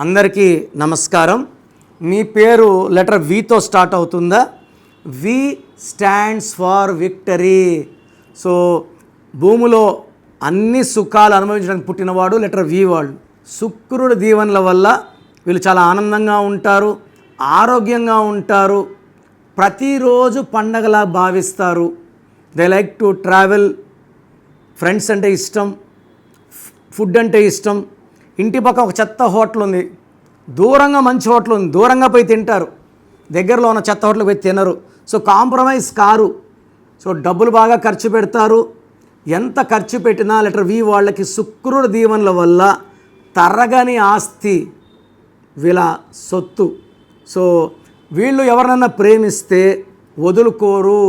అందరికీ నమస్కారం. మీ పేరు లెటర్ వితో స్టార్ట్ అవుతుందా? V stands for victory. So భూమిలో అన్ని సుఖాలు అనుభవించడానికి పుట్టినవాడు లెటర్ వి వాళ్ళు. శుక్రుడి దీవెనల వల్ల వీళ్ళు చాలా ఆనందంగా ఉంటారు, ఆరోగ్యంగా ఉంటారు, ప్రతిరోజు పండగలా భావిస్తారు. They like to travel. Friends అంటే ఇష్టం, ఫుడ్ అంటే ఇష్టం. ఇంటి పక్క ఒక చెత్త హోటల్ ఉంది, దూరంగా మంచి హోటల్ ఉంది, దూరంగా పోయి తింటారు, దగ్గరలో ఉన్న చెత్త హోటల్కి పోయి తినరు. So compromise car. సో డబ్బులు బాగా ఖర్చు పెడతారు. ఎంత ఖర్చు పెట్టినా లెటర్ వి వాళ్ళకి శుక్రుడి దీవెనల వల్ల తరగని ఆస్తి వీళ్ళ సొత్తు. సో వీళ్ళు ఎవరినైనా ప్రేమిస్తే వదులుకోరు,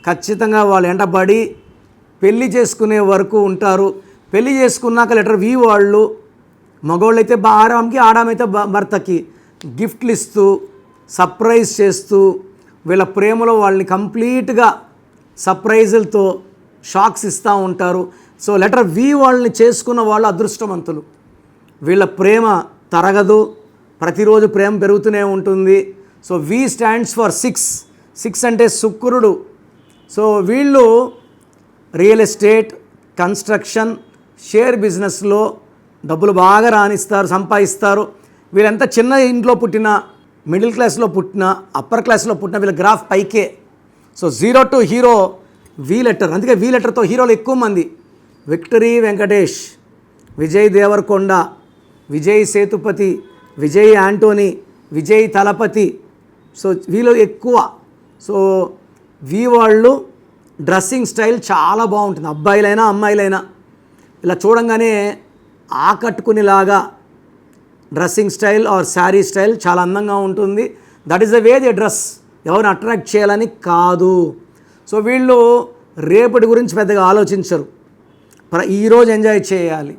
ఖచ్చితంగా వాళ్ళు ఎంటబడి పెళ్లి చేసుకునే వరకు ఉంటారు. పెళ్లి చేసుకున్నాక లెటర్ వి వాళ్ళు మగవాళ్ళైతే ఆరాంకి, ఆడామైతే భర్తకి గిఫ్ట్లు ఇస్తూ సర్ప్రైజ్ చేస్తూ వీళ్ళ ప్రేమలో వాళ్ళని కంప్లీట్గా సర్ప్రైజులతో షాక్స్ ఇస్తూ ఉంటారు. సో లెటర్ వి వాళ్ళని చేసుకున్న వాళ్ళు అదృష్టవంతులు. వీళ్ళ ప్రేమ తరగదు, ప్రతిరోజు ప్రేమ పెరుగుతూనే ఉంటుంది. So V stands for six అంటే శుక్రుడు. సో వీళ్ళు రియల్ ఎస్టేట్, కన్స్ట్రక్షన్, షేర్ బిజినెస్లో డబ్బులు బాగా రాణిస్తారు, సంపాదిస్తారు. వీళ్ళంత చిన్న ఇంట్లో పుట్టిన, మిడిల్ క్లాస్లో పుట్టిన, అప్పర్ క్లాస్లో పుట్టిన వీళ్ళ గ్రాఫ్ పైకే. So zero to hero V letter. అందుకే వి లెటర్తో హీరోలు ఎక్కువ మంది. విక్టరీ వెంకటేష్, విజయ్ దేవరకొండ, విజయ్ సేతుపతి, విజయ్ యాంటోనీ, విజయ్ తలపతి. సో వీళ్ళు ఎక్కువ. సో వి వాళ్ళు డ్రెస్సింగ్ స్టైల్ చాలా బాగుంటుంది. అబ్బాయిలైనా అమ్మాయిలైనా ఇలా చూడంగానే ఆకట్టుకునేలాగా dressing style or sari style చాలా అందంగా ఉంటుంది. That is the way they dress. ఎవరిని అట్రాక్ట్ చేయాలని కాదు. సో వీళ్ళు రేపటి గురించి పెద్దగా ఆలోచించరు, ఈరోజు ఎంజాయ్ చేయాలి.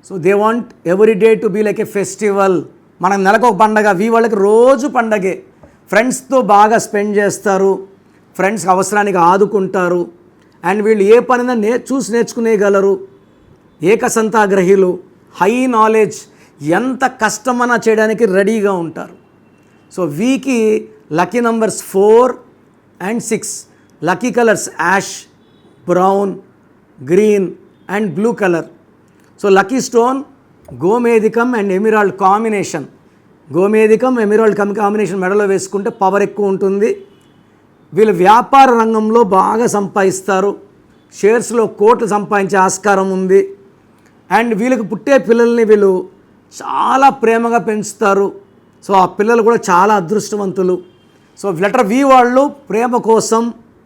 So they want every day to be like a festival. మనం నెలకు ఒక పండగ, వి వాళ్ళకి రోజు పండగే. ఫ్రెండ్స్తో బాగా స్పెండ్ చేస్తారు, ఫ్రెండ్స్కి అవసరానికి ఆదుకుంటారు. అండ్ వీళ్ళు ఏ పనైనా చూసి నేర్చుకునేగలరు. ఏకసంతాగ్రహీలు, హై నాలెడ్జ్, ఎంత కష్టమన్నా చేయడానికి రెడీగా ఉంటారు. సో వీకి lucky numbers 4 and 6. Lucky colours ash, brown, green and blue colour. So lucky stone గోమేధికం అండ్ ఎమిరాల్డ్ కాంబినేషన్. గోమేధికం, ఎమిరాల్డ్ కాంబినేషన్ మెడలో వేసుకుంటే పవర్ ఎక్కువ ఉంటుంది. వీళ్ళు వ్యాపార రంగంలో బాగా సంపాదిస్తారు. షేర్స్లో కోట్లు సంపాదించే ఆస్కారం ఉంది. అండ్ వీళ్ళకి పుట్టే పిల్లల్ని వీళ్ళు చాలా ప్రేమగా పెంచుతారు. సో ఆ పిల్లలు కూడా చాలా అదృష్టవంతులు. సో లెటర్ వి వాళ్ళు ప్రేమ కోసం,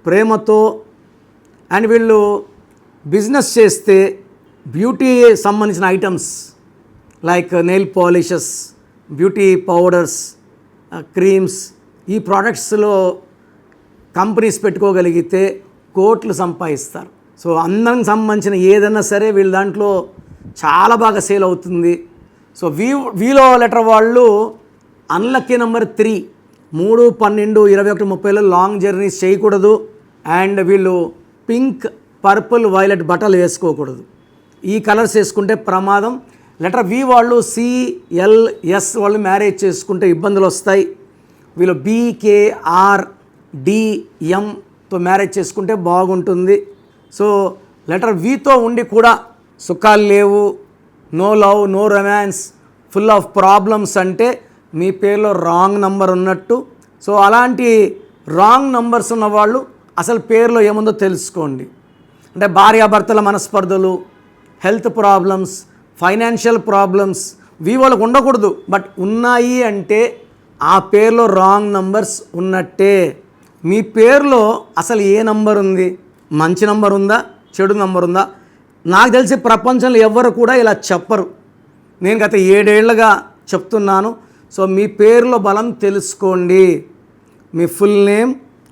ప్రేమతో. అండ్ వీళ్ళు బిజినెస్ చేస్తే బ్యూటీ సంబంధించిన items like nail polishes, beauty powders, creams, ఈ ప్రోడక్ట్స్లో కంపెనీస్ పెట్టుకోగలిగితే కోట్లు సంపాదిస్తారు. సో అందానికి సంబంధించిన ఏదైనా సరే వీళ్ళ దాంట్లో చాలా బాగా సేల్ అవుతుంది. సో వీలో లెటర్ వాళ్ళు అన్లక్కీ నెంబర్ 3, 3, 12, 21, 30లో లాంగ్ జర్నీస్ చేయకూడదు. అండ్ వీళ్ళు పింక్, పర్పుల్, వైలెట్ బట్టలు వేసుకోకూడదు. ఈ కలర్స్ వేసుకుంటే ప్రమాదం. లెటర్ వి వాళ్ళు CLS వాళ్ళు మ్యారేజ్ చేసుకుంటే ఇబ్బందులు వస్తాయి. వీళ్ళు BKRDMతో మ్యారేజ్ చేసుకుంటే బాగుంటుంది. సో లెటర్ వితో ఉండి కూడా సుఖాలు లేవు, no love, no romance, full of problems అంటే మీ పేరులో రాంగ్ నంబర్ ఉన్నట్టు. సో అలాంటి రాంగ్ నంబర్స్ ఉన్నవాళ్ళు అసలు పేరులో ఏముందో తెలుసుకోండి. అంటే భార్యాభర్తల మనస్పర్ధలు, హెల్త్ ప్రాబ్లమ్స్, ఫైనాన్షియల్ ప్రాబ్లమ్స్ వి వాళ్ళకు ఉండకూడదు. బట్ ఉన్నాయి అంటే ఆ పేరులో రాంగ్ నంబర్స్ ఉన్నట్టే. మీ పేరులో అసలు ఏ నంబర్ ఉంది? మంచి నంబర్ ఉందా, చెడు నంబర్ ఉందా? నాకు తెలిసి ప్రపంచంలో ఎవ్వరు కూడా ఇలా చెప్పరు. నేను గత 7 ఏళ్ళుగా చెప్తున్నాను. సో మీ పేరులో బలం తెలుసుకోండి. మీ full name,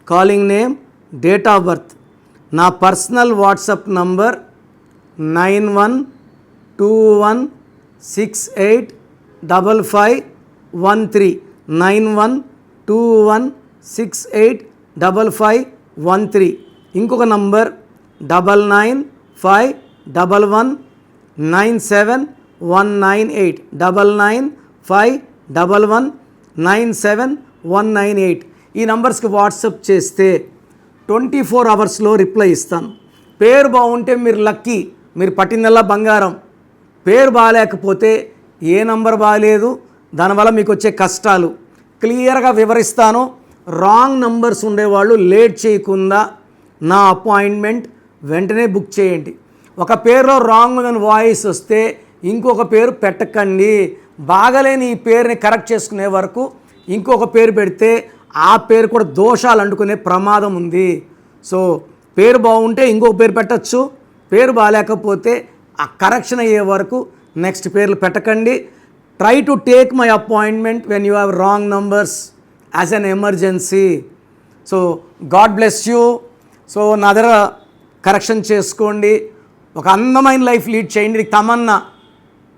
calling name, date of birth. నా పర్సనల్ వాట్సాప్ నంబర్ 9121685513. 9121685513. ఇంకొక నంబర్ 9951197198. 5119719 ఈ నంబర్స్కి వాట్సాప్ చేస్తే 24 అవర్స్లో రిప్లై ఇస్తాను. పేరు బాగుంటే మీరు లక్కీ, మీరు పట్టిందల్లా బంగారం. పేరు బాగాలేకపోతే ఏ నంబర్ బాగాలేదు, దానివల్ల మీకు వచ్చే కష్టాలు క్లియర్గా వివరిస్తాను. రాంగ్ నంబర్స్ ఉండేవాళ్ళు లేట్ చేయకుండా నా అపాయింట్మెంట్ వెంటనే బుక్ చేయండి. ఒక పేరులో రాంగ్ అని వాయిస్ వస్తే ఇంకొక పేరు పెట్టకండి. బాగలేని ఈ పేరుని కరెక్ట్ చేసుకునే వరకు ఇంకొక పేరు పెడితే ఆ పేరు కూడా దోషాలు అంటుకునే ప్రమాదం ఉంది. సో పేరు బాగుంటే ఇంకొక పేరు పెట్టచ్చు, పేరు బాగాలేకపోతే ఆ కరెక్షన్ అయ్యే వరకు నెక్స్ట్ పేర్లు పెట్టకండి. Try to take my appointment when you have wrong numbers as an emergency. So God bless you. So నా దగ్గర కరెక్షన్ చేసుకోండి, ఒక అందమైన లైఫ్ లీడ్ చేయండి. ఇది తమన్నా,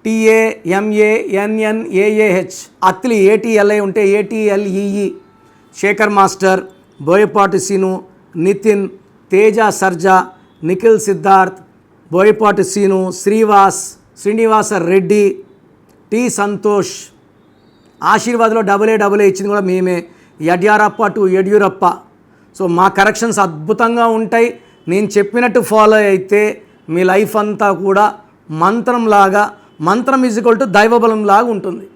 TAMANNAAH, అత్లి ATLI ఉంటే ATLEE, Sekhar master, Boyapati Seenu, Nithin, Teja Sarja, Nikhil Siddharth, Boyapati Seenu, Srinivasa Reddy, T Santosh. ఆశీర్వాద్లో AA ఇచ్చింది కూడా మేమే. యడ్యారప్ప టు యడ్యూరప్ప. సో మా కరెక్షన్స్ అద్భుతంగా ఉంటాయి. నేను చెప్పినట్టు ఫాలో అయితే మీ లైఫ్ అంతా కూడా మంత్రం ఈజ్ ఈక్వల్ టు దైవబలం లాగా ఉంటుంది.